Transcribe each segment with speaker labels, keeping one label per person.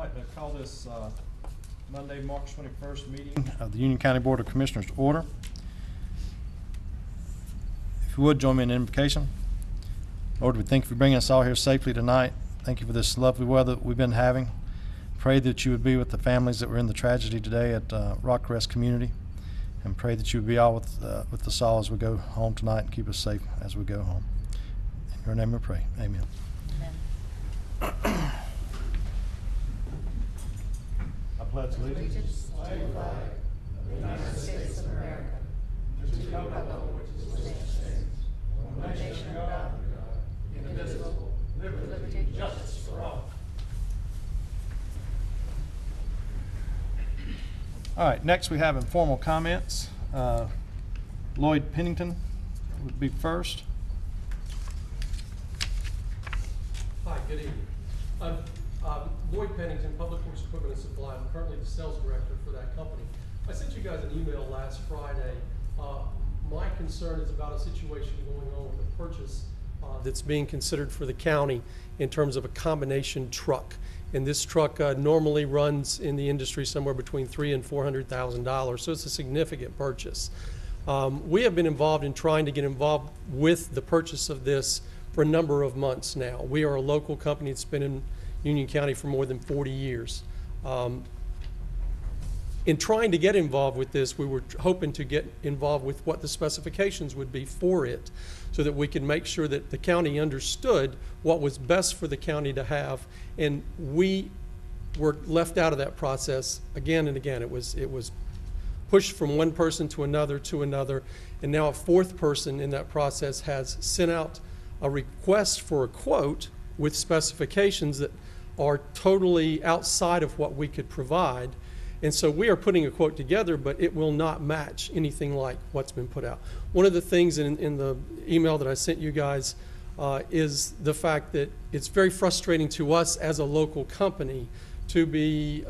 Speaker 1: I'd like to call this Monday, March 21st meeting of the Union County Board of Commissioners to order. If you would, join me in invocation. Lord, we thank you for bringing us all here safely tonight. Thank you for this lovely weather that we've been having. Pray that you would be with the families that were in the tragedy today at Rockcrest Community, and pray that you would be all with us all as we go home tonight and keep us safe as we go home. In your name we pray. Amen. Amen. I pledge allegiance
Speaker 2: to the flag of the United States of America, to the republic which stands one nation under God, indivisible, with liberty and justice for all.
Speaker 1: All right, next we have informal comments. Lloyd Pennington would be first.
Speaker 3: Hi, good evening. I'm Lloyd Pennington, Public Works Equipment and Supply. I'm currently the sales director for that company. I sent you guys an email last Friday. My concern is about a situation going on with a purchase that's being considered for the county in terms of a combination truck. And this truck normally runs in the industry somewhere between $300,000 and $400,000, so it's a significant purchase. We have been involved in trying to get involved with the purchase of this for a number of months now. We are a local company that's been in Union County for more than 40 years. In trying to get involved with this, we were hoping to get involved with what the specifications would be for it, so that we could make sure that the county understood what was best for the county to have, and we were left out of that process again and again. It was pushed from one person to another, and now a fourth person in that process has sent out a request for a quote with specifications that are totally outside of what we could provide. And so we are putting a quote together, but it will not match anything like what's been put out. One of the things in the email that I sent you guys is the fact that it's very frustrating to us as a local company to be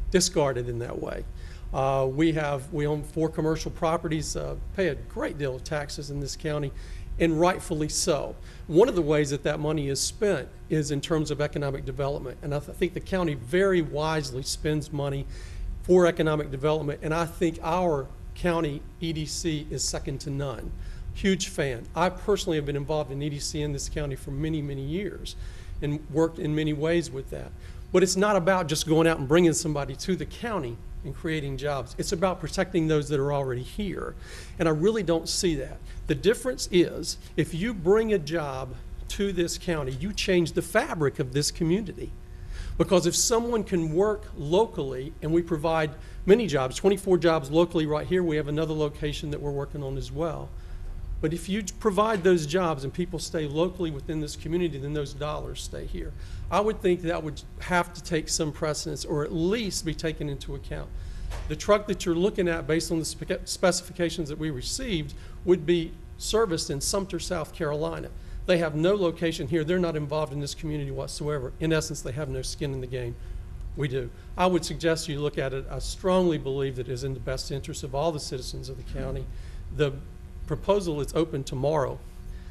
Speaker 3: discarded in that way. We own 4 commercial properties, pay a great deal of taxes in this county, and rightfully so. One of the ways that money is spent is in terms of economic development, and I think the county very wisely spends money for economic development, and I think our county EDC is second to none. Huge fan. I personally have been involved in EDC in this county for many, many years and worked in many ways with that. But it's not about just going out and bringing somebody to the county and creating jobs. It's about protecting those that are already here. And I really don't see that. The difference is, if you bring a job to this county, you change the fabric of this community. Because if someone can work locally, and we provide many jobs, 24 jobs locally right here, we have another location that we're working on as well. But if you provide those jobs and people stay locally within this community, then those dollars stay here. I would think that would have to take some precedence, or at least be taken into account. The truck that you're looking at, based on the specifications that we received, would be serviced in Sumter, South Carolina. They have no location here. They're not involved in this community whatsoever. In essence, they have no skin in the game. We do. I would suggest you look at it. I strongly believe that it is in the best interest of all the citizens of the county. The proposal is open tomorrow,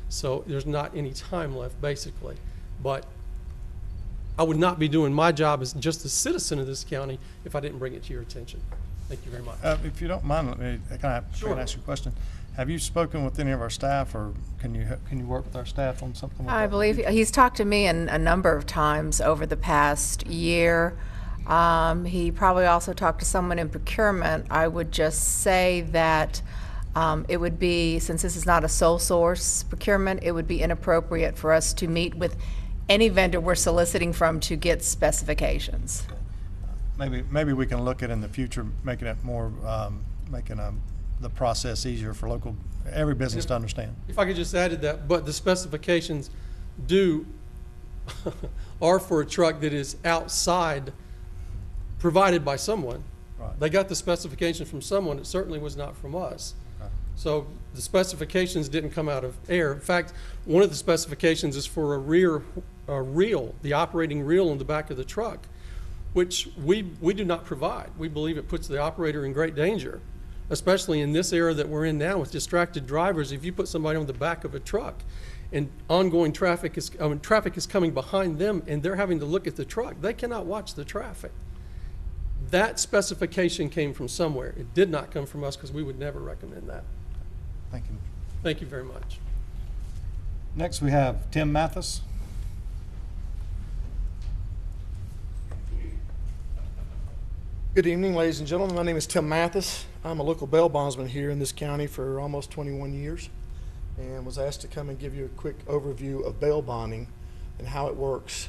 Speaker 3: so there's not any time left, basically. But I would not be doing my job as just a citizen of this county if I didn't bring it to your attention. Thank you very much.
Speaker 1: If you don't mind, can I ask you a question? Have you spoken with any of our staff, or can you work with our staff on something like that?
Speaker 2: I believe he's talked to me a number of times over the past year. He probably also talked to someone in procurement. I would just say that it would be, since this is not a sole source procurement, it would be inappropriate for us to meet with any vendor we're soliciting from to get specifications.
Speaker 1: Maybe we can look at in the future making it more, the process easier for every business to understand.
Speaker 3: If I could just add to that, but the specifications are for a truck that is outside, provided by someone.
Speaker 1: Right.
Speaker 3: They got the specification from someone. It certainly was not from us.
Speaker 1: Right.
Speaker 3: So the specifications didn't come out of air. In fact, one of the specifications is for a rear reel, the operating reel on the back of the truck, which we do not provide. We believe it puts the operator in great danger, especially in this era that we're in now with distracted drivers. If you put somebody on the back of a truck and ongoing traffic is coming behind them, and they're having to look at the truck. They cannot watch the traffic. That specification came from somewhere. It did not come from us, because we would never recommend that.
Speaker 1: Thank you.
Speaker 3: Thank you very much.
Speaker 1: Next, we have Tim Mathis.
Speaker 4: Good evening, ladies and gentlemen. My name is Tim Mathis. I'm a local bail bondsman here in this county for almost 21 years, and was asked to come and give you a quick overview of bail bonding and how it works.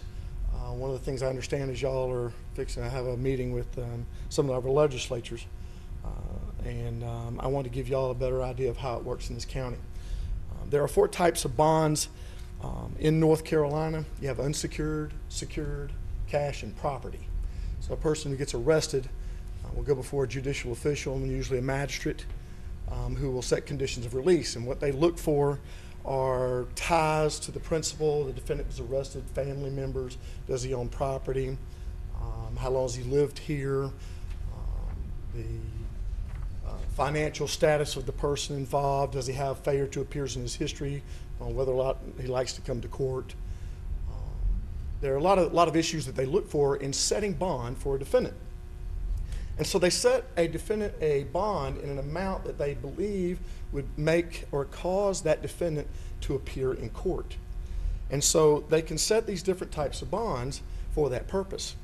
Speaker 4: One of the things I understand is y'all are fixing to have a meeting with some of our legislatures, and I want to give y'all a better idea of how it works in this county. There are 4 types of bonds in North Carolina. You have unsecured, secured, cash, and property. So a person who gets arrested will go before a judicial official, and usually a magistrate, who will set conditions of release. And what they look for are ties to the principal. The defendant was arrested, family members, does he own property, how long has he lived here, the financial status of the person involved, does he have failure to appear in his history, on whether or not he likes to come to court. There are a lot of issues that they look for in setting bond for a defendant. And so they set a defendant a bond in an amount that they believe would make or cause that defendant to appear in court. And so they can set these different types of bonds for that purpose.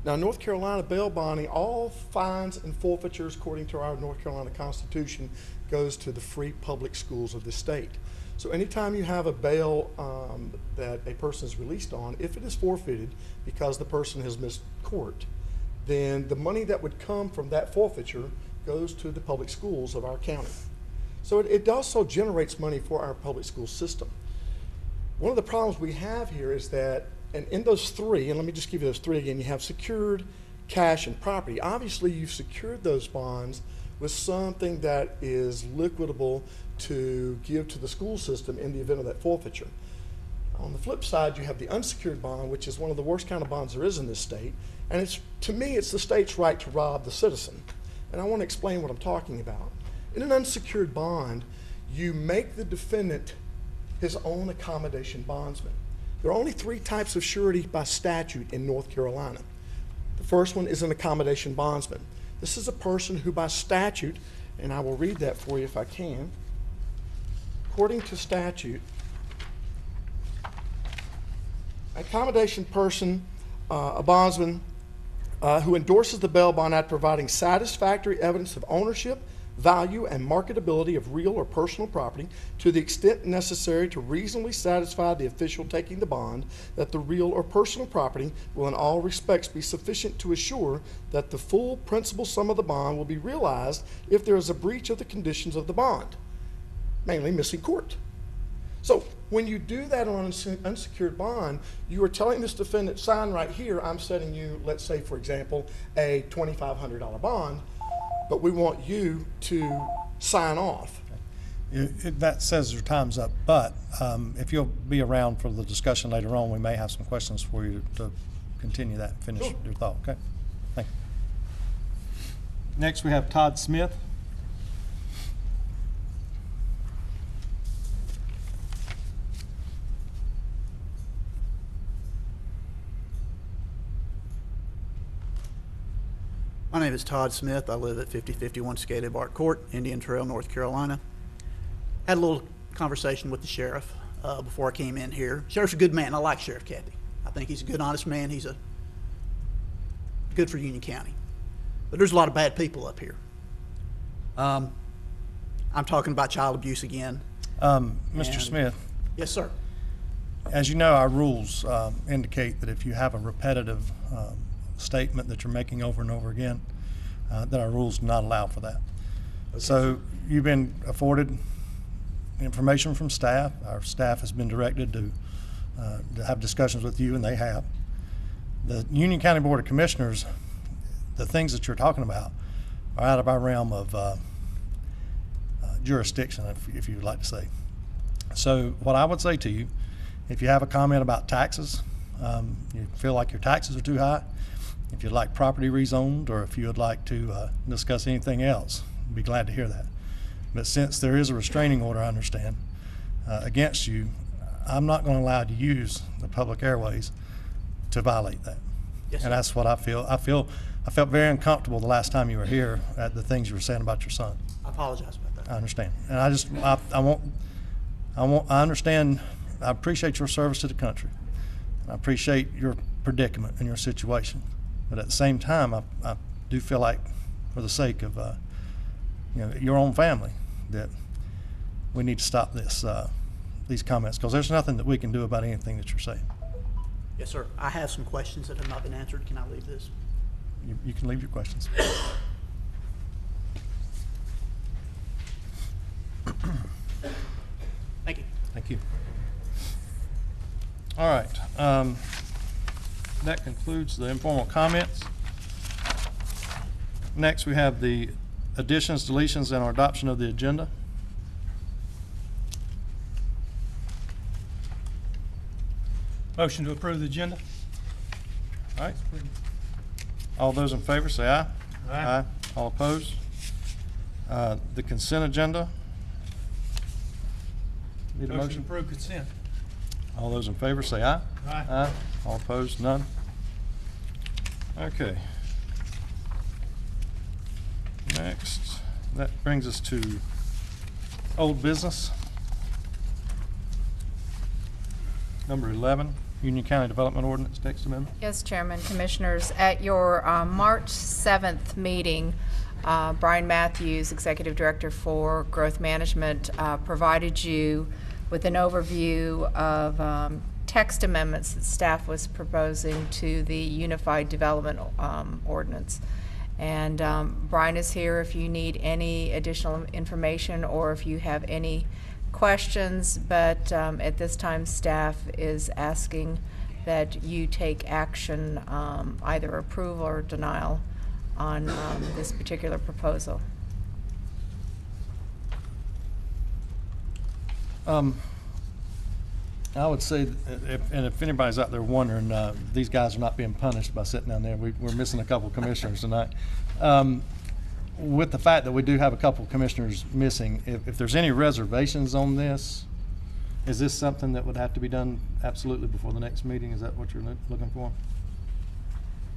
Speaker 4: Now, North Carolina bail bonding, all fines and forfeitures according to our North Carolina Constitution goes to the free public schools of the state. So anytime you have a bail that a person is released on, if it is forfeited because the person has missed court, then the money that would come from that forfeiture goes to the public schools of our county. So it also generates money for our public school system. One of the problems we have here is that, and in those 3, and let me just give you those 3 again, you have secured, cash, and property. Obviously, you've secured those bonds with something that is liquidable to give to the school system in the event of that forfeiture. On the flip side, you have the unsecured bond, which is one of the worst kind of bonds there is in this state. And it's, to me, it's the state's right to rob the citizen. And I want to explain what I'm talking about. In an unsecured bond, you make the defendant his own accommodation bondsman. There are only 3 types of surety by statute in North Carolina. The first one is an accommodation bondsman. This is a person who by statute, and I will read that for you if I can. According to statute, accommodation person, a bondsman who endorses the bail bond after providing satisfactory evidence of ownership, value, and marketability of real or personal property to the extent necessary to reasonably satisfy the official taking the bond that the real or personal property will in all respects be sufficient to assure that the full principal sum of the bond will be realized if there is a breach of the conditions of the bond, mainly missing court. So when you do that on an unsecured bond, you are telling this defendant, sign right here, I'm setting you, let's say, for example, a $2,500 bond, but we want you to sign off.
Speaker 1: That says your time's up, but if you'll be around for the discussion later on, we may have some questions for you to continue that and finish
Speaker 4: Sure.
Speaker 1: your thought, okay? Thank you. Next, we have Todd Smith.
Speaker 5: My name is Todd Smith. I live at 5051 Skated Bark Court, Indian Trail, North Carolina. Had a little conversation with the sheriff before I came in here. Sheriff's a good man. I like Sheriff Cathy. I think he's a good, honest man. He's good for Union County. But there's a lot of bad people up here. I'm talking about child abuse again.
Speaker 1: Mr. Smith,
Speaker 5: Yes, sir.
Speaker 1: as you know, our rules indicate that if you have a repetitive statement that you're making over and over again, that our rules do not allow for that.
Speaker 4: Okay.
Speaker 1: So you've been afforded information from staff. Our staff has been directed to have discussions with you, and they have. The Union County Board of Commissioners, the things that you're talking about are out of our realm of jurisdiction, if you would like to say. So what I would say to you, if you have a comment about taxes, you feel like your taxes are too high, if you'd like property rezoned, or if you would like to discuss anything else, I'd be glad to hear that. But since there is a restraining order, I understand, against you, I'm not going to allow you to use the public airways to violate that.
Speaker 5: Yes, sir.
Speaker 1: And that's what I feel. I felt very uncomfortable the last time you were here at the things you were saying about your son.
Speaker 5: I apologize about that.
Speaker 1: I understand. And I understand, I appreciate your service to the country. I appreciate your predicament and your situation. But at the same time, I do feel like, for the sake of your own family, that we need to stop these comments, because there's nothing that we can do about anything that you're saying.
Speaker 5: Yes, sir. I have some questions that have not been answered. Can I leave this?
Speaker 1: You can leave your questions.
Speaker 5: Thank you.
Speaker 1: Thank you. All right. That concludes the informal comments. Next, we have the additions, deletions, and our adoption of the agenda.
Speaker 6: Motion to approve the agenda?
Speaker 1: All right. All those in favor say aye.
Speaker 6: Aye.
Speaker 1: All opposed? The consent agenda. Need a
Speaker 6: Motion to
Speaker 1: motion?
Speaker 6: approve consent.
Speaker 1: All those in favor say aye.
Speaker 6: Aye.
Speaker 1: All opposed? None? Okay. Next, that brings us to old business. Number 11, Union County Development Ordinance Text Amendment.
Speaker 2: Yes, Chairman, Commissioners, at your March 7th meeting, Brian Matthews, Executive Director for Growth Management, provided you with an overview of text amendments that staff was proposing to the Unified Development Ordinance. And Brian is here if you need any additional information or if you have any questions, but at this time, staff is asking that you take action, either approval or denial on this particular proposal.
Speaker 1: I would say, if anybody's out there wondering, these guys are not being punished by sitting down there. We're missing a couple commissioners tonight. With the fact that we do have a couple commissioners missing, if there's any reservations on this, is this something that would have to be done absolutely before the next meeting? Is that what you're looking for?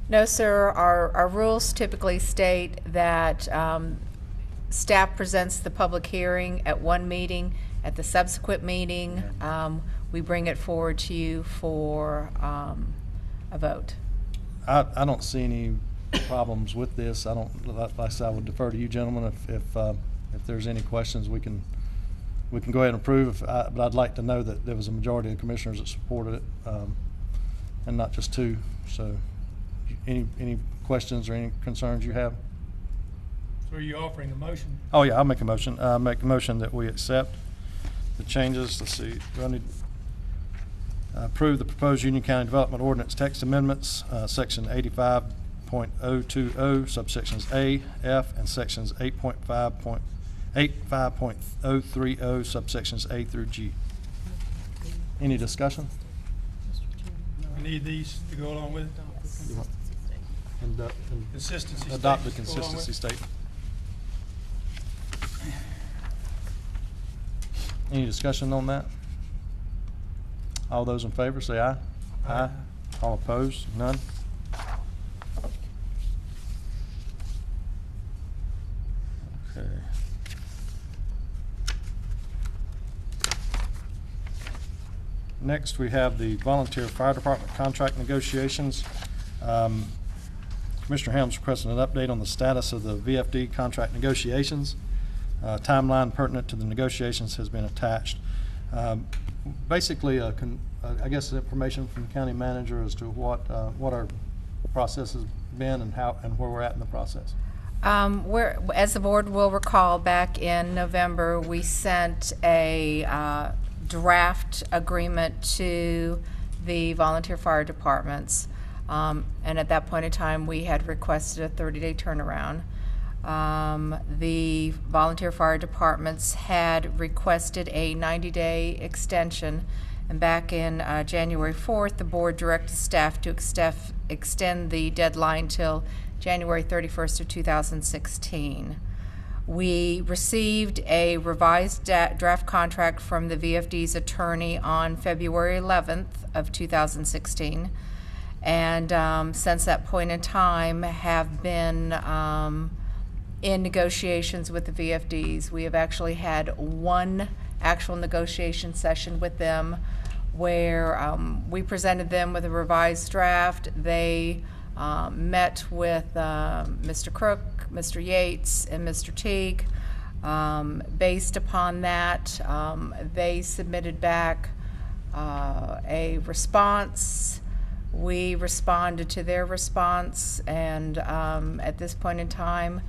Speaker 2: No, sir. Our rules typically state that staff presents the public hearing at one meeting. At the subsequent meeting, we bring it forward to you for a vote.
Speaker 1: I don't see any problems with this. Like I said, I would defer to you gentlemen. If there's any questions, we can go ahead and approve. But I'd like to know that there was a majority of commissioners that supported it, and not just two. So, any questions or any concerns you have?
Speaker 6: So are you offering a motion?
Speaker 1: Oh yeah, I'll make a motion. Make a motion that we accept the changes. Let's see. Do I need approve the proposed Union County Development Ordinance text amendments, section 85.020, subsections A, F, and sections 8.5.030, subsections A through G. Any discussion?
Speaker 6: We need these to go along with it. Consistency
Speaker 1: Adopt the
Speaker 6: statements to go along
Speaker 1: consistency
Speaker 6: with it.
Speaker 1: statement. Any discussion on that? All those in favor say aye.
Speaker 6: Aye.
Speaker 1: All opposed? None? Okay. Next, we have the volunteer fire department contract negotiations. Commissioner Helms requesting an update on the status of the VFD contract negotiations. Timeline pertinent to the negotiations has been attached. Basically, I guess information from the county manager as to what our process has been and how and where we're at in the process.
Speaker 2: As the board will recall, back in November, we sent a draft agreement to the volunteer fire departments. And at that point in time, we had requested a 30-day turnaround. The volunteer fire departments had requested a 90-day extension, and back in January 4th, the board directed staff to extend the deadline till January 31st of 2016. We received a revised draft contract from the VFD's attorney on February 11th of 2016. And since that point in time, have been in negotiations with the VFDs. We have actually had one actual negotiation session with them where we presented them with a revised draft. They met with Mr. Crook, Mr. Yates, and Mr. Teague. Based upon that, they submitted back a response. We responded to their response, and at this point in time,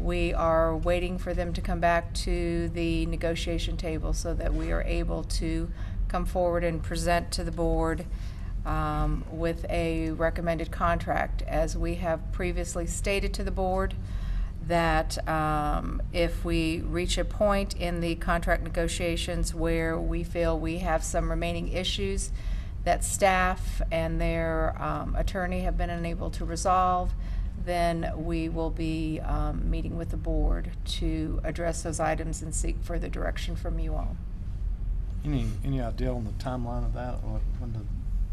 Speaker 2: we are waiting for them to come back to the negotiation table so that we are able to come forward and present to the board with a recommended contract. As we have previously stated to the board, that if we reach a point in the contract negotiations where we feel we have some remaining issues that staff and their attorney have been unable to resolve, then we will be meeting with the board to address those items and seek further direction from you all.
Speaker 1: Any idea on the timeline of that? Or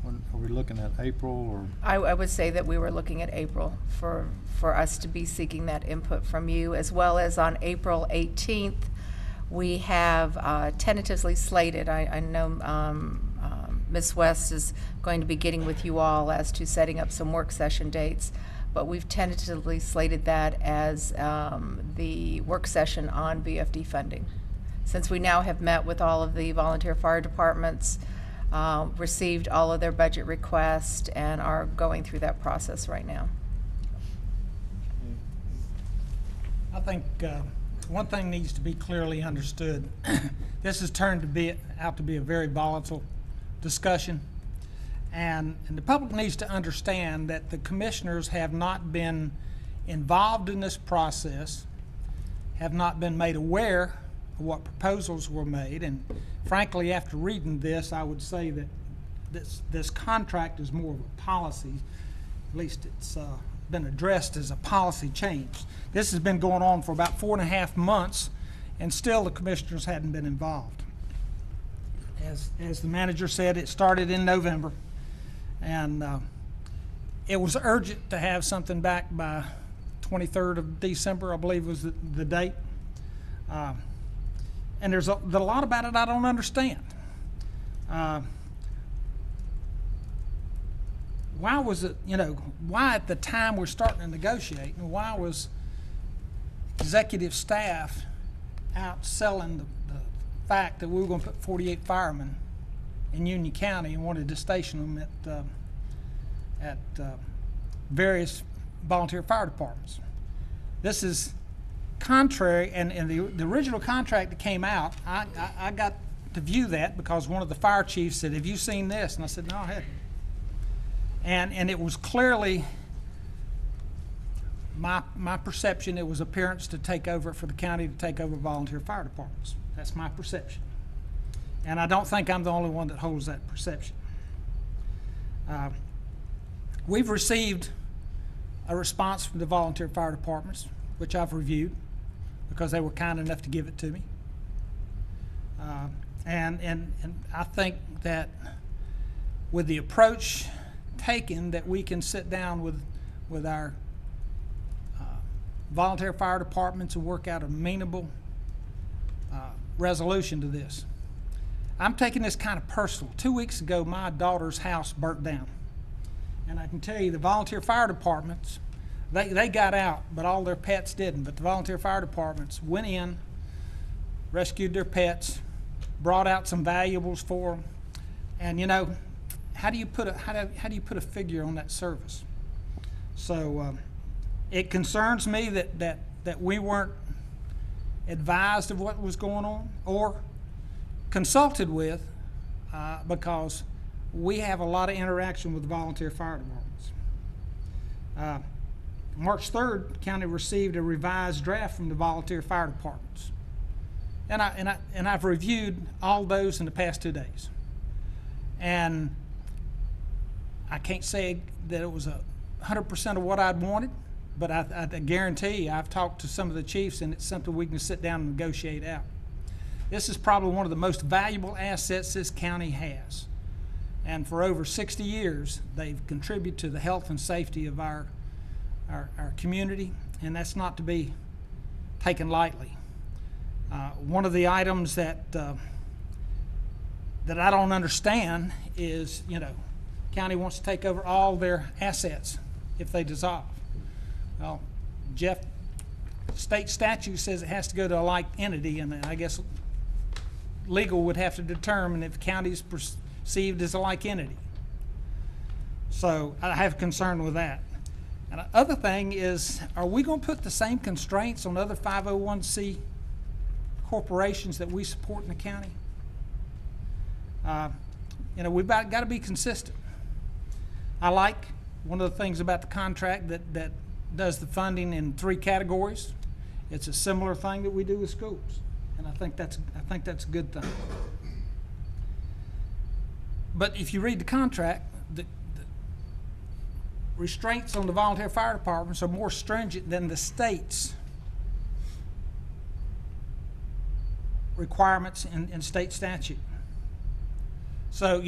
Speaker 1: when are we looking at April or?
Speaker 2: I would say that we were looking at April for us to be seeking that input from you, as well as on April 18th, we have tentatively slated, I know Ms. West is going to be getting with you all as to setting up some work session dates, but we've tentatively slated that as the work session on VFD funding. Since we now have met with all of the volunteer fire departments, received all of their budget requests, and are going through that process right now.
Speaker 6: I think one thing needs to be clearly understood. This has turned out to be a very volatile discussion, and the public needs to understand that the commissioners have not been involved in this process, have not been made aware of what proposals were made, and frankly, after reading this, I would say that this contract is more of a policy. At least it's been addressed as a policy change. This has been going on for about 4.5 months, and still the commissioners hadn't been involved. As the manager said, it started in November, and it was urgent to have something back by 23rd of December, I believe was the date. And there's a lot about it I don't understand. Why was it, why at the time we're starting to negotiate, and why was executive staff out selling the fact that we were going to put 48 firemen in Union County and wanted to station them at various volunteer fire departments? This is contrary, and the original contract that came out, I got to view that because one of the fire chiefs said, "Have you seen this?" And I said, "No, I haven't." And it was clearly my perception. It was appearance to take over for the county to take over volunteer fire departments. That's my perception, and I don't think I'm the only one that holds that perception. We've received a response from the volunteer fire departments, which I've reviewed because they were kind enough to give it to me. And I think that with the approach taken, that we can sit down with our volunteer fire departments and work out an amenable resolution to this. I'm taking this kind of personal. 2 weeks ago, my daughter's house burnt down. And I can tell you the volunteer fire departments, they got out, but all their pets didn't. But the volunteer fire departments went in, rescued their pets, brought out some valuables for them. And how do you put a figure on that service? So it concerns me that we weren't advised of what was going on or consulted with, because we have a lot of interaction with volunteer fire departments. March 3rd, the county received a revised draft from the volunteer fire departments, and I've reviewed all those in the past 2 days, and I can't say that it was 100% of what I'd wanted, but I guarantee you, I've talked to some of the chiefs, and it's something we can sit down and negotiate out. This is probably one of the most valuable assets this county has. And for over 60 years, they've contributed to the health and safety of our community, and that's not to be taken lightly. One of the items that I don't understand is, county wants to take over all their assets if they dissolve. Well, Jeff, state statute says it has to go to a like entity, and I guess legal would have to determine if county is perceived as a like entity. So I have concern with that. And the other thing is, are we going to put the same constraints on other 501c corporations that we support in the county? We've got to be consistent. I like one of the things about the contract that does the funding in 3 categories. It's a similar thing that we do with schools, and I think that's a good thing. But if you read the contract, the restraints on the volunteer fire departments are more stringent than the state's requirements in state statute. So,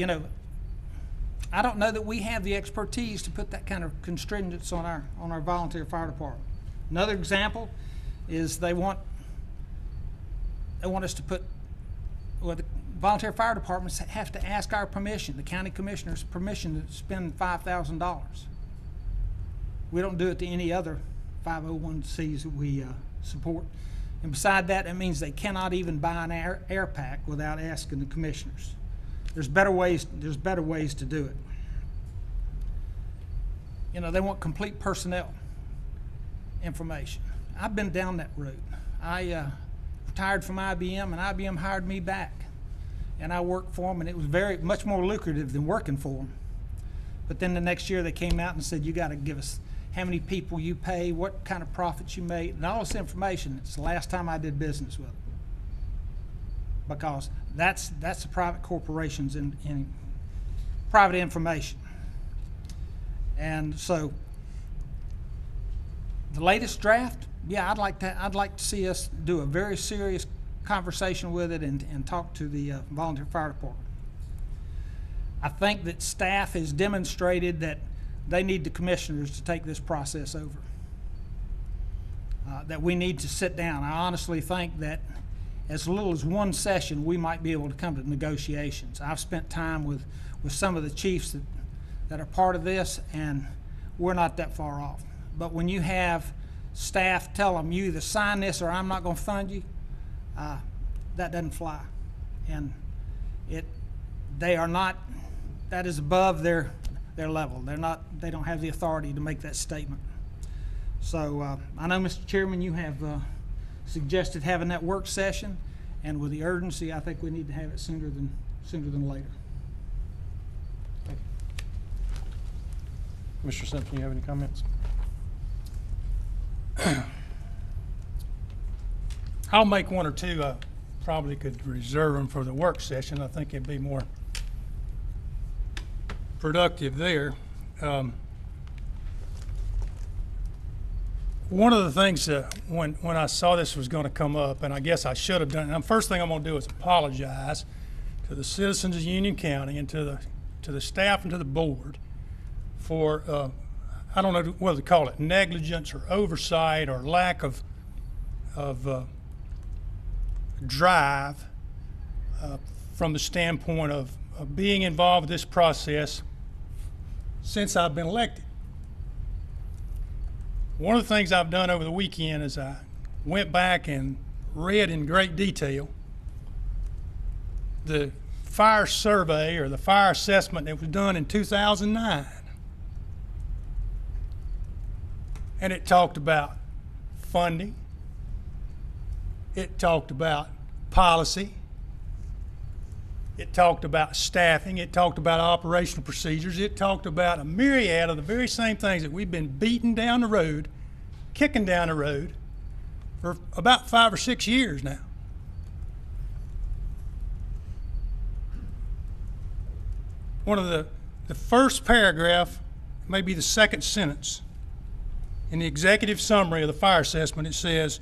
Speaker 6: I don't know that we have the expertise to put that kind of constraints on our volunteer fire department. Another example is they want us to put, well, the volunteer fire departments have to ask our permission, the county commissioner's permission to spend $5,000. We don't do it to any other 501c's that we support. And beside that, it means they cannot even buy an air pack without asking the commissioners. There's better ways to do it. They want complete personnel information. I've been down that road. I retired from IBM, and IBM hired me back. And I worked for them, and it was much more lucrative than working for them. But then the next year they came out and said, you got to give us how many people you pay, what kind of profits you made, and all this information. It's the last time I did business with them. Because that's the private corporations and private information. And so the latest draft, yeah, I'd like to see us do a very serious conversation with it and talk to the volunteer fire department. I think that staff has demonstrated that they need the commissioners to take this process over. That we need to sit down. I honestly think that as little as one session, we might be able to come to negotiations. I've spent time with some of the chiefs that are part of this, and we're not that far off. But when you have staff tell them, you either sign this or I'm not going to fund you, that doesn't fly. And they are not, that is above their level. They don't have the authority to make that statement. So I know, Mr. Chairman, you have suggested having that work session, and with the urgency, I think we need to have it sooner than later. Thank you.
Speaker 1: Mr. Simpson, you have any comments?
Speaker 7: I'll make one or two. I probably could reserve them for the work session. I think it'd be more productive there. One of the things when I saw this was going to come up, and I guess I should have done it, and the first thing I'm going to do is apologize to the citizens of Union County and to the staff and to the board for I don't know whether to call it negligence or oversight or lack of drive from the standpoint of being involved with this process since I've been elected. One of the things I've done over the weekend is I went back and read in great detail the fire survey or the fire assessment that was done in 2009. And it talked about funding, it talked about policy, it talked about staffing, it talked about operational procedures, it talked about a myriad of the very same things that we've been beating down the road, kicking down the road for about 5 or 6 years now. One of the first paragraph, maybe the second sentence in the executive summary of the fire assessment, it says,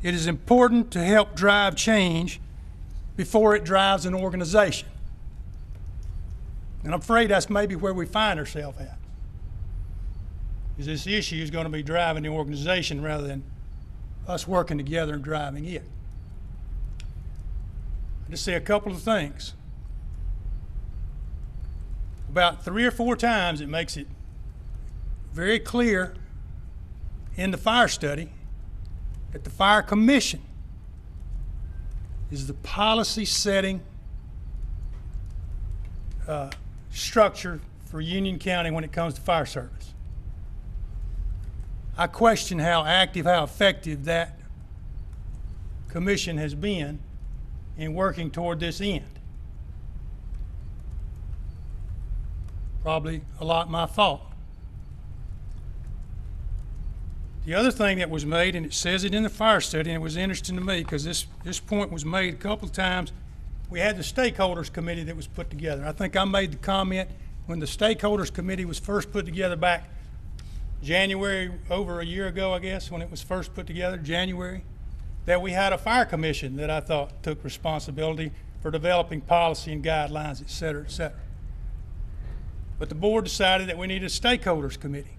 Speaker 7: "It is important to help drive change before it drives an organization." And I'm afraid that's maybe where we find ourselves at. Is this issue is going to be driving the organization rather than us working together and driving it. I just say a couple of things. About 3 or 4 times it makes it very clear in the fire study that the fire commission is the policy setting structure for Union County when it comes to fire service. I question how active, how effective that commission has been in working toward this end. Probably a lot my fault. The other thing that was made, and it says it in the fire study, and it was interesting to me because this point was made a couple of times. We had the stakeholders committee that was put together. I think I made the comment when the stakeholders committee was first put together back January, over a year ago, I guess, when it was first put together, January, that we had a fire commission that I thought took responsibility for developing policy and guidelines, et cetera, et cetera. But the board decided that we needed a stakeholders committee.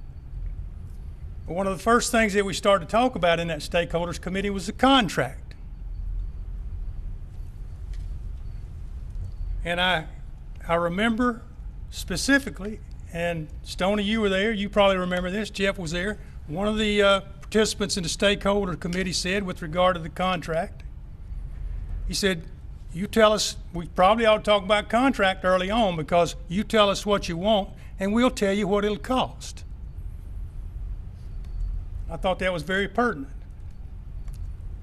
Speaker 7: But one of the first things that we started to talk about in that stakeholders committee was the contract. And I remember specifically, and Stoney, you were there, you probably remember this, Jeff was there. One of the participants in the stakeholder committee said with regard to the contract, he said, "You tell us, we probably ought to talk about contract early on because you tell us what you want and we'll tell you what it'll cost." I thought that was very pertinent.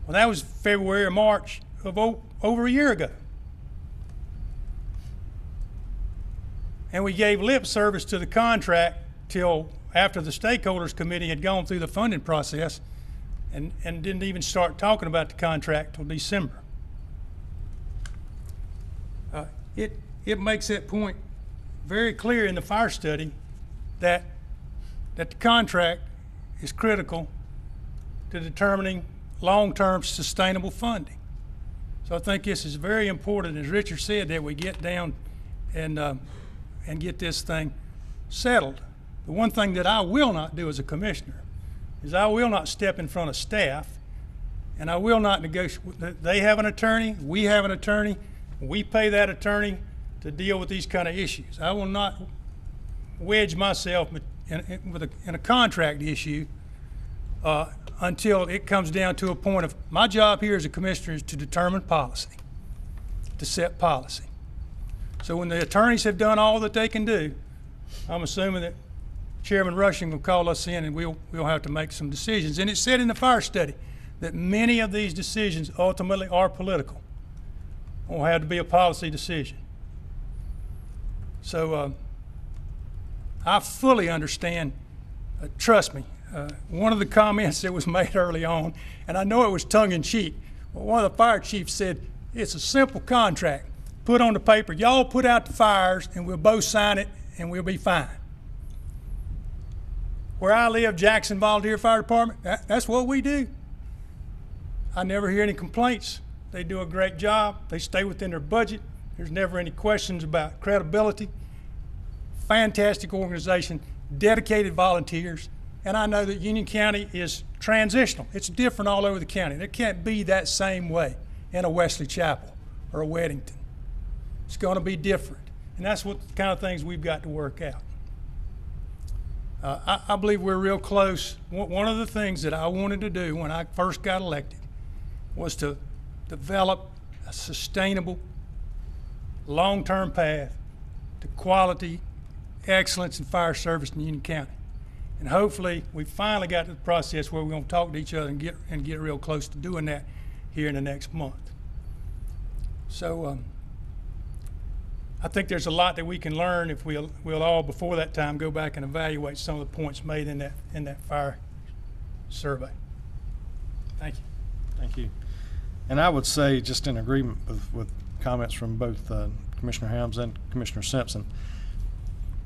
Speaker 7: Well, that was February or March of over a year ago. And we gave lip service to the contract till after the stakeholders committee had gone through the funding process and didn't even start talking about the contract till December. It makes that point very clear in the fire study that the contract is critical to determining long-term sustainable funding. So I think this is very important, as Richard said, that we get down and get this thing settled. The one thing that I will not do as a commissioner is I will not step in front of staff and I will not negotiate. They have an attorney, we have an attorney, we pay that attorney to deal with these kind of issues. I will not wedge myself in a contract issue until it comes down to a point of my job here as a commissioner is to determine policy, to set policy. So when the attorneys have done all that they can do, I'm assuming that Chairman Rushing will call us in and we'll have to make some decisions. And it said in the fire study that many of these decisions ultimately are political or have to be a policy decision. So I fully understand, trust me, one of the comments that was made early on, and I know it was tongue-in-cheek, but one of the fire chiefs said, "It's a simple contract. Put on the paper, y'all put out the fires and we'll both sign it and we'll be fine." Where I live, Jackson Volunteer Fire Department, that's what we do. I never hear any complaints. They do a great job. They stay within their budget. There's never any questions about credibility. Fantastic organization, dedicated volunteers. And I know that Union County is transitional. It's different all over the county. It can't be that same way in a Wesley Chapel or a Weddington. It's going to be different. And that's what the kind of things we've got to work out. I believe we're real close. One of the things that I wanted to do when I first got elected was to develop a sustainable, long-term path to quality, excellence in fire service in Union County. And hopefully we finally got to the process where we're going to talk to each other and get real close to doing that here in the next month. So I think there's a lot that we can learn if we'll all before that time go back and evaluate some of the points made in that fire survey. Thank you.
Speaker 1: Thank you. And I would say, just in agreement with comments from both Commissioner Helms and Commissioner Simpson,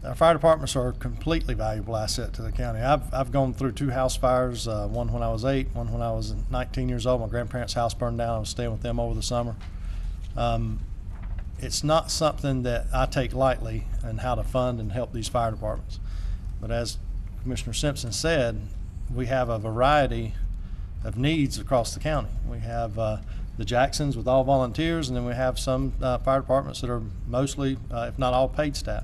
Speaker 1: Our fire departments are a completely valuable asset to the county. I've gone through 2 house fires, one when I was 8, one when I was 19 years old. My grandparents' house burned down. I was staying with them over the summer. It's not something that I take lightly in how to fund and help these fire departments. But as Commissioner Simpson said, we have a variety of needs across the county. We have the Jacksons with all volunteers, and then we have some fire departments that are mostly, if not all, paid staff.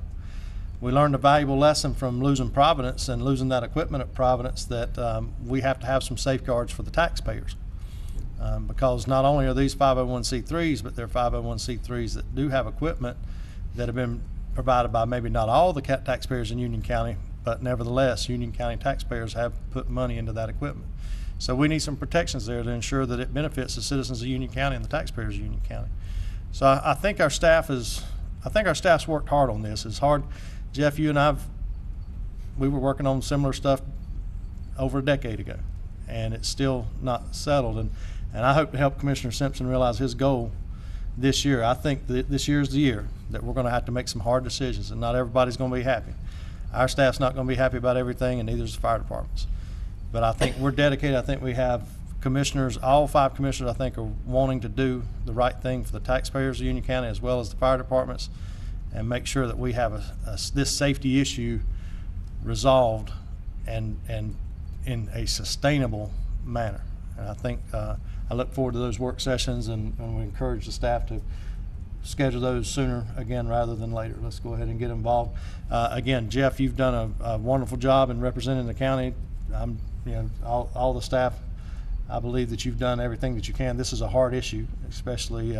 Speaker 1: We learned a valuable lesson from losing Providence and losing that equipment at Providence that we have to have some safeguards for the taxpayers. Because not only are these 501c3s, but they're 501c3s that do have equipment that have been provided by maybe not all the taxpayers in Union County, but nevertheless, Union County taxpayers have put money into that equipment. So we need some protections there to ensure that it benefits the citizens of Union County and the taxpayers of Union County. So I think our staff's worked hard on this. It's hard. Jeff, you and we were working on similar stuff over a decade ago, and it's still not settled. And I hope to help Commissioner Simpson realize his goal this year. I think that this year is the year that we're going to have to make some hard decisions, and not everybody's going to be happy. Our staff's not going to be happy about everything, and neither is the fire departments. But I think we're dedicated. I think we have commissioners, all 5 commissioners, I think, are wanting to do the right thing for the taxpayers of Union County as well as the fire departments, and make sure that we have this safety issue resolved and in a sustainable manner. And I think I look forward to those work sessions, and we encourage the staff to schedule those sooner again rather than later. Let's go ahead and get involved. Again, Jeff, you've done a wonderful job in representing the county. All the staff, I believe that you've done everything that you can. This is a hard issue, especially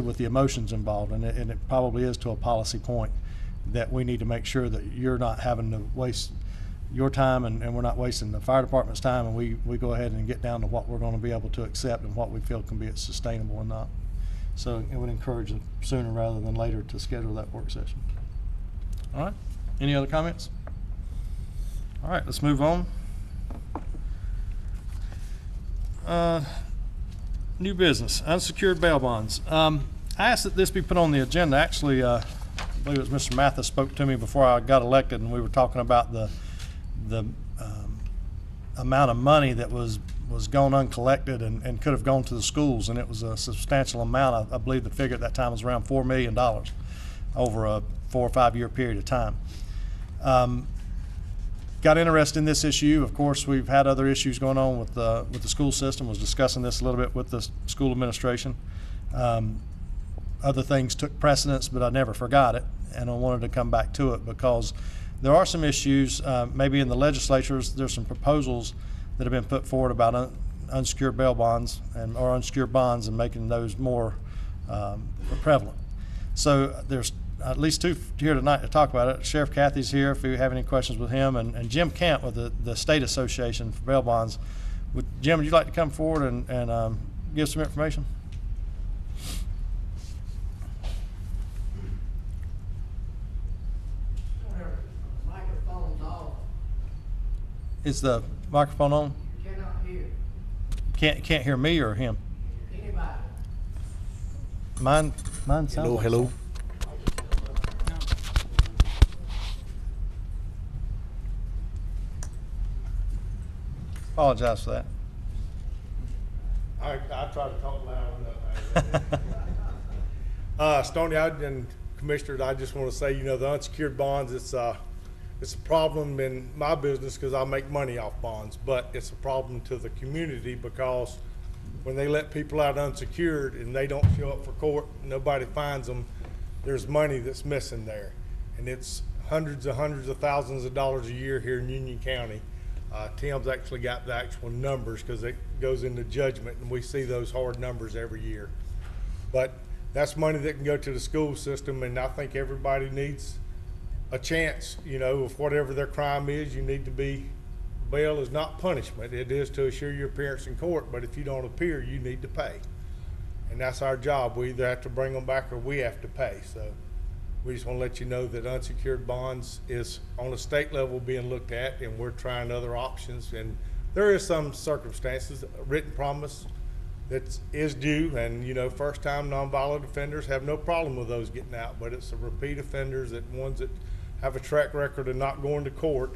Speaker 1: with the emotions involved, and it probably is to a policy point that we need to make sure that you're not having to waste your time, and we're not wasting the fire department's time, and we go ahead and get down to what we're going to be able to accept and what we feel can be sustainable or not. So it would encourage it sooner rather than later to schedule that work session. All right, any other comments? All right, let's move on. New business, unsecured bail bonds. I asked that this be put on the agenda. Actually, I believe it was Mr. Mathis spoke to me before I got elected, and we were talking about the amount of money that was gone uncollected and could have gone to the schools, and it was a substantial amount. I believe the figure at that time was around $4 million over a 4 or 5 year period of time. Got interested in this issue. Of course, we've had other issues going on with the school system. Was discussing this a little bit with the school administration. Other things took precedence, but I never forgot it, and I wanted to come back to it because there are some issues, maybe in the legislatures, there's some proposals that have been put forward about unsecured bail bonds or unsecured bonds and making those more prevalent. So there's at least 2 here tonight to talk about it. Sheriff Cathy's here if you have any questions with him, and Jim Kemp with the State Association for Bail Bonds. Jim, would you like to come forward and give some information?
Speaker 8: Microphone's off.
Speaker 1: Is the microphone on?
Speaker 8: Cannot hear.
Speaker 1: Can't hear me or him?
Speaker 8: Anybody.
Speaker 1: Mine sounds like
Speaker 9: Hello.
Speaker 1: Apologize for that.
Speaker 9: I try to talk loud enough. Stoney, and Commissioner, I just want to say, the unsecured bonds, it's a problem in my business because I make money off bonds, but it's a problem to the community because when they let people out unsecured and they don't show up for court, nobody finds them, there's money that's missing there. And it's hundreds of thousands of dollars a year here in Union County. Tim's actually got the actual numbers because it goes into judgment, and we see those hard numbers every year. But that's money that can go to the school system, and I think everybody needs a chance, of whatever their crime is. You need to be, bail is not punishment. It is to assure your appearance in court, but if you don't appear, you need to pay. And that's our job. We either have to bring them back or we have to pay. So we just want to let you know that unsecured bonds is on a state level being looked at, and we're trying other options. And there is some circumstances, a written promise that is due, and, you know, first-time nonviolent offenders have no problem with those getting out, but it's the repeat offenders, that ones that have a track record of not going to court,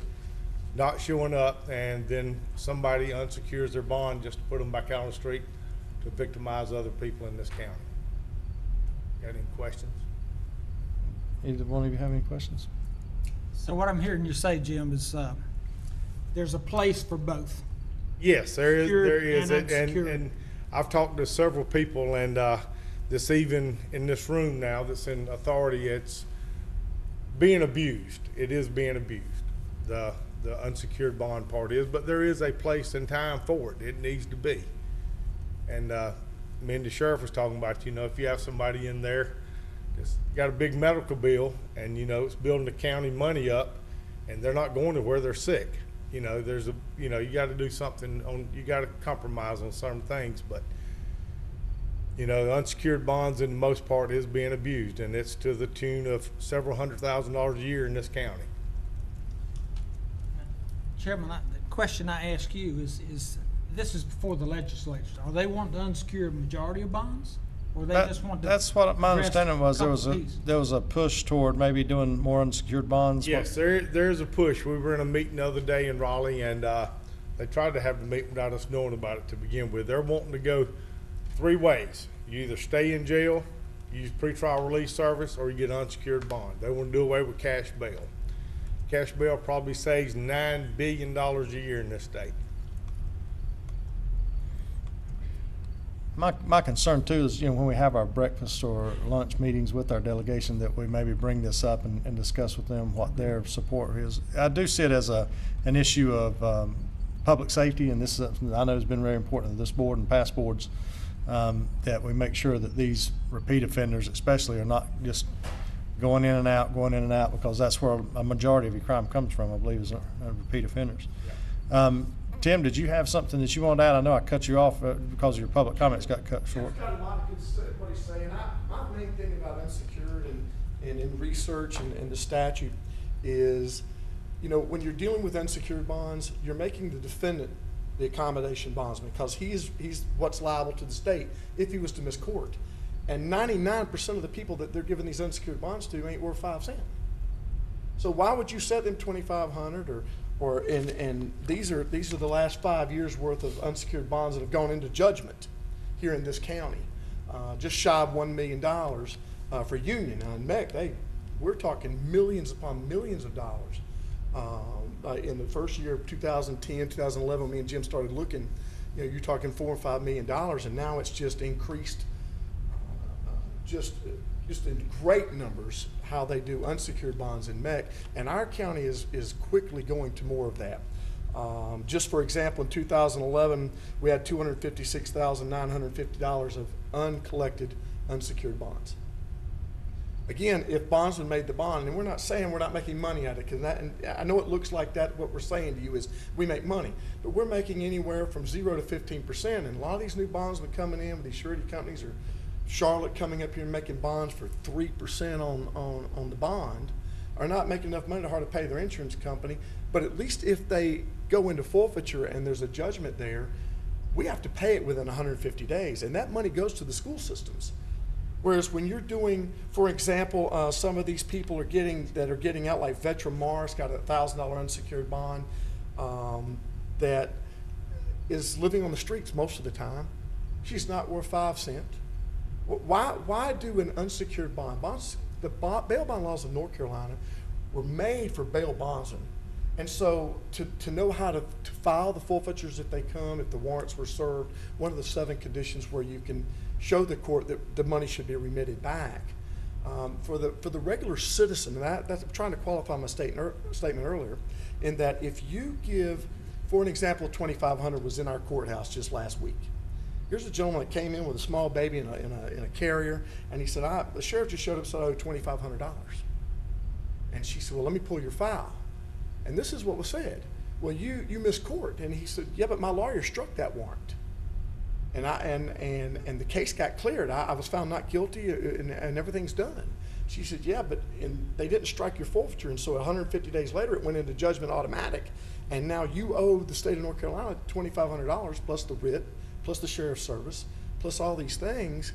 Speaker 9: not showing up, and then somebody unsecures their bond just to put them back out on the street to victimize other people in this county. Got any questions?
Speaker 1: Either one of you have any questions?
Speaker 6: So what I'm hearing you say, Jim, is there's a place for both.
Speaker 9: Yes, there is,
Speaker 6: Secured
Speaker 9: there is,
Speaker 6: and
Speaker 9: and
Speaker 6: unsecured.
Speaker 9: I've talked to several people, and this even in this room now that's in authority, it's being abused. It is being abused. The unsecured bond part is, but there is a place and time for it. It needs to be. And me and the sheriff was talking about, you know, if you have somebody in there that's got a big medical bill, and, you know, it's building the county money up, and they're not going to where they're sick. You know, there's a, you know, you got to do something on, you got to compromise on certain things, but, you know, the unsecured bonds in the most part is being abused, and it's to the tune of several $100,000 a year in this county.
Speaker 6: Chairman, the question I ask you is this is before the legislature. Are they wanting to unsecure a majority of bonds? Or they just want to?
Speaker 1: That's what my
Speaker 6: address
Speaker 1: understanding was. There
Speaker 6: couple
Speaker 1: was
Speaker 6: pieces?
Speaker 1: there was a push toward maybe doing more unsecured bonds.
Speaker 9: Yes, there's a push. We were in a meeting the other day in Raleigh, and they tried to have the meeting without us knowing about it to begin with. They're wanting to go three ways. You either stay in jail, use pretrial release service, or you get an unsecured bond. They want to do away with cash bail. Cash bail probably saves $9 billion a year in this state.
Speaker 1: My concern too is, you know, when we have our breakfast or lunch meetings with our delegation, that we maybe bring this up and discuss with them what their support is. I do see it as an issue of public safety, and this is something that I know has been very important to this board and past boards, that we make sure that these repeat offenders especially are not just going in and out, because that's where a majority of your crime comes from, I believe, is repeat offenders. Tim, did you have something that you wanted to add? I know I cut you off because your public comments got cut short.
Speaker 4: I've got a lot of good stuff, what he's saying. My main thing about unsecured and in research and the statute is, you know, when you're dealing with unsecured bonds, you're making the defendant the accommodation bondsman, because he's what's liable to the state if he was to miss court. And 99% of the people that they're giving these unsecured bonds to ain't worth 5 cents. So why would you set them $2,500 and these are the last 5 years worth of unsecured bonds that have gone into judgment here in this county, just shy of $1 million for Union. Now in MEC, we're talking millions upon millions of dollars. In the first year of 2010, 2011, me and Jim started looking, you know, you're talking $4 or $5 million, and now it's just increased, just in great numbers, how they do unsecured bonds in MEC, and our county is quickly going to more of that. Just for example, in 2011, we had $256,950 of uncollected unsecured bonds. Again, if bondsman made the bond, and we're not saying we're not making money at it, because I know it looks like that, what we're saying to you is we make money, but we're making anywhere from 0 to 15%, and a lot of these new bondsmen coming in with these surety companies, or Charlotte coming up here and making bonds for 3% on the bond, are not making enough money to hardly pay their insurance company. But at least if they go into forfeiture and there's a judgment there, we have to pay it within 150 days, and that money goes to the school systems. Whereas when you're doing, for example, some of these people are getting out, like Vetra Morris got a $1,000 unsecured bond, that is living on the streets most of the time. She's not worth 5 cents. Why do an unsecured bond? The bail bond laws of North Carolina were made for bail bondsmen. And so to know how to file the forfeitures if they come, if the warrants were served, one of the 7 conditions where you can show the court that the money should be remitted back. For the regular citizen, and I'm trying to qualify my statement earlier, in that if you give, for an example, $2,500 was in our courthouse just last week. Here's a gentleman that came in with a small baby in a carrier, and he said, the sheriff just showed up and said I owe $2,500. And she said, well, let me pull your file. And this is what was said. Well, you missed court. And he said, yeah, but my lawyer struck that warrant. And the case got cleared. I was found not guilty, and everything's done. She said, yeah, but they didn't strike your forfeiture, and so 150 days later it went into judgment automatic, and now you owe the state of North Carolina $2,500 plus the writ, plus the sheriff's service, plus all these things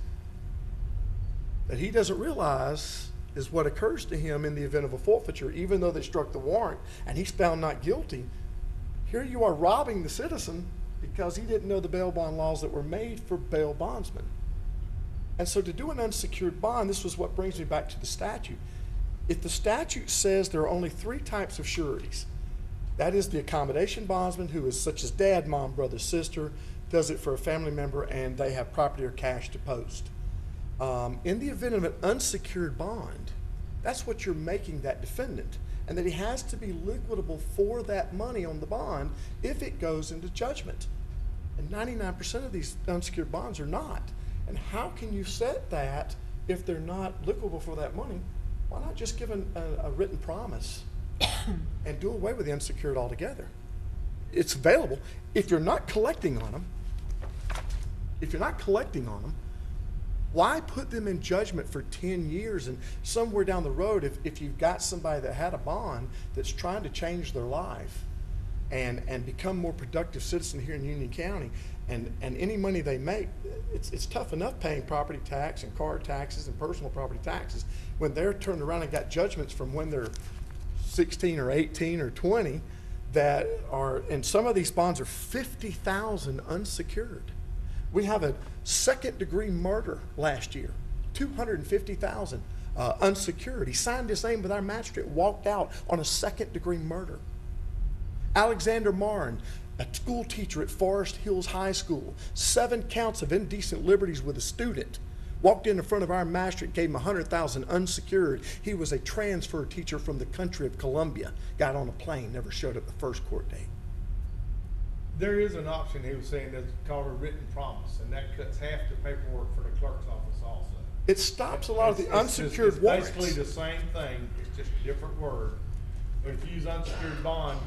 Speaker 4: that he doesn't realize is what occurs to him in the event of a forfeiture, even though they struck the warrant and he's found not guilty. Here you are robbing the citizen because he didn't know the bail bond laws that were made for bail bondsmen. And so to do an unsecured bond, this was what brings me back to the statute. If the statute says there are only 3 types of sureties, that is the accommodation bondsman, who is such as dad, mom, brother, sister, does it for a family member, and they have property or cash to post. In the event of an unsecured bond, that's what you're making that defendant, and that he has to be liquidable for that money on the bond if it goes into judgment. And 99% of these unsecured bonds are not. And how can you set that if they're not liquidable for that money? Why not just give a written promise and do away with the unsecured altogether? It's available. If you're not collecting on them, why put them in judgment for 10 years and somewhere down the road, if you've got somebody that had a bond that's trying to change their life and become more productive citizen here in Union County, and any money they make, it's tough enough paying property tax and car taxes and personal property taxes when they're turned around and got judgments from when they're 16 or 18 or 20 that are, and some of these bonds are $50,000 unsecured. We have a second-degree murder last year, $250,000 unsecured. He signed his name with our magistrate, walked out on a second-degree murder. Alexander Martin, a school teacher at Forest Hills High School, 7 counts of indecent liberties with a student. Walked in front of our magistrate, gave him $100,000 unsecured. He was a transfer teacher from the country of Colombia. Got on a plane, never showed up the first court date.
Speaker 9: There is an option, he was saying, that's called a written promise, and that cuts half the paperwork for the clerk's office also.
Speaker 4: It stops a lot of the unsecured warrants.
Speaker 9: It's basically the same thing, it's just a different word. But if you use unsecured bond,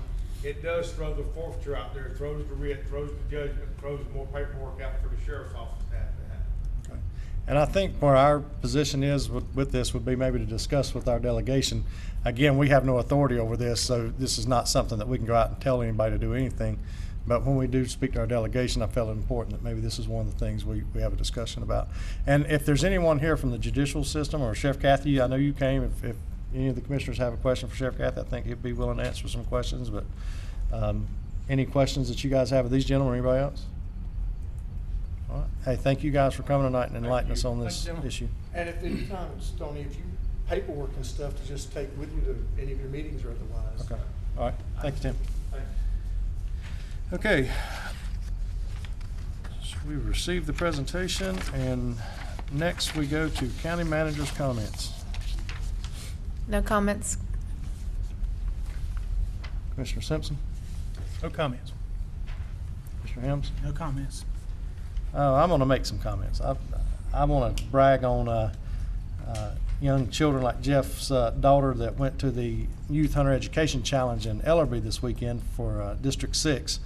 Speaker 9: it does throw the forfeiture out there, it throws the writ, throws the judgment, throws more paperwork out for the sheriff's office to have to have.
Speaker 1: Okay. And I think where our position is with this would be maybe to discuss with our delegation. Again, we have no authority over this, so this is not something that we can go out and tell anybody to do anything. But when we do speak to our delegation, I felt it important that maybe this is one of the things we have a discussion about. And if there's anyone here from the judicial system, or Sheriff Cathy, I know you came, if any of the commissioners have a question for Sheriff Cathy, I think he'd be willing to answer some questions. But any questions that you guys have of these gentlemen or anybody else? All right. Hey, thank you guys for coming tonight and enlightening us on this issue.
Speaker 4: And if any time, Stoney, if you paperwork and stuff to just take with you to any of your meetings or otherwise.
Speaker 1: Okay. All right. Thank you, Tim.
Speaker 4: Thank you.
Speaker 1: Okay. So we received the presentation, and next we go to county manager's comments.
Speaker 2: No comments.
Speaker 1: Commissioner Simpson,
Speaker 7: No comments.
Speaker 1: Commissioner Helms.
Speaker 6: No comments.
Speaker 1: I'm going to make some comments. I want to brag on young children like Jeff's daughter that went to the Youth Hunter Education Challenge in Ellerby this weekend for District 6.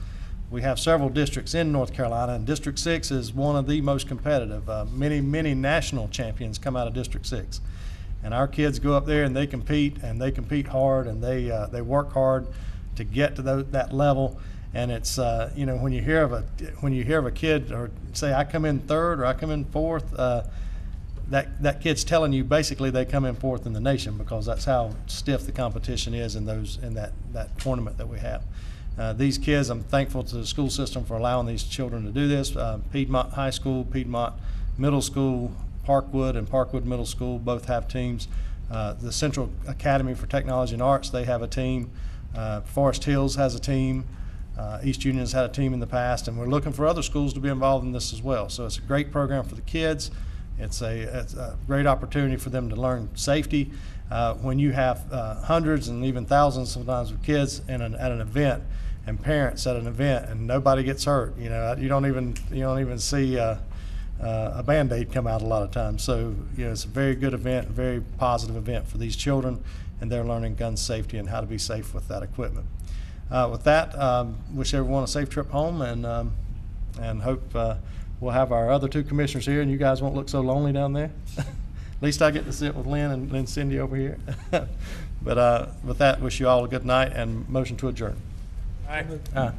Speaker 1: We have several districts in North Carolina, and District 6 is one of the most competitive. Many national champions come out of District 6. And our kids go up there and they compete hard, and they work hard to get to that level. And it's you know, when you hear of a kid, or say I come in third or I come in fourth, that kid's telling you basically they come in fourth in the nation, because that's how stiff the competition is in that tournament that we have. These kids, I'm thankful to the school system for allowing these children to do this. Piedmont High School, Piedmont Middle School, Parkwood and Parkwood Middle School both have teams. The Central Academy for Technology and Arts, they have a team. Forest Hills has a team. East Union's had a team in the past, and we're looking for other schools to be involved in this as well. So it's a great program for the kids. It's a great opportunity for them to learn safety. When you have hundreds and even thousands sometimes of kids at an event, and parents at an event, and nobody gets hurt, you know, you don't even see a Band-Aid come out a lot of times. So, you know, it's a very good event, a very positive event for these children, and they're learning gun safety and how to be safe with that equipment. With that, wish everyone a safe trip home, and hope we'll have our other 2 commissioners here, and you guys won't look so lonely down there. At least I get to sit with Lynn and Cindy over here. But with that, wish you all a good night, and motion to adjourn.
Speaker 7: All right.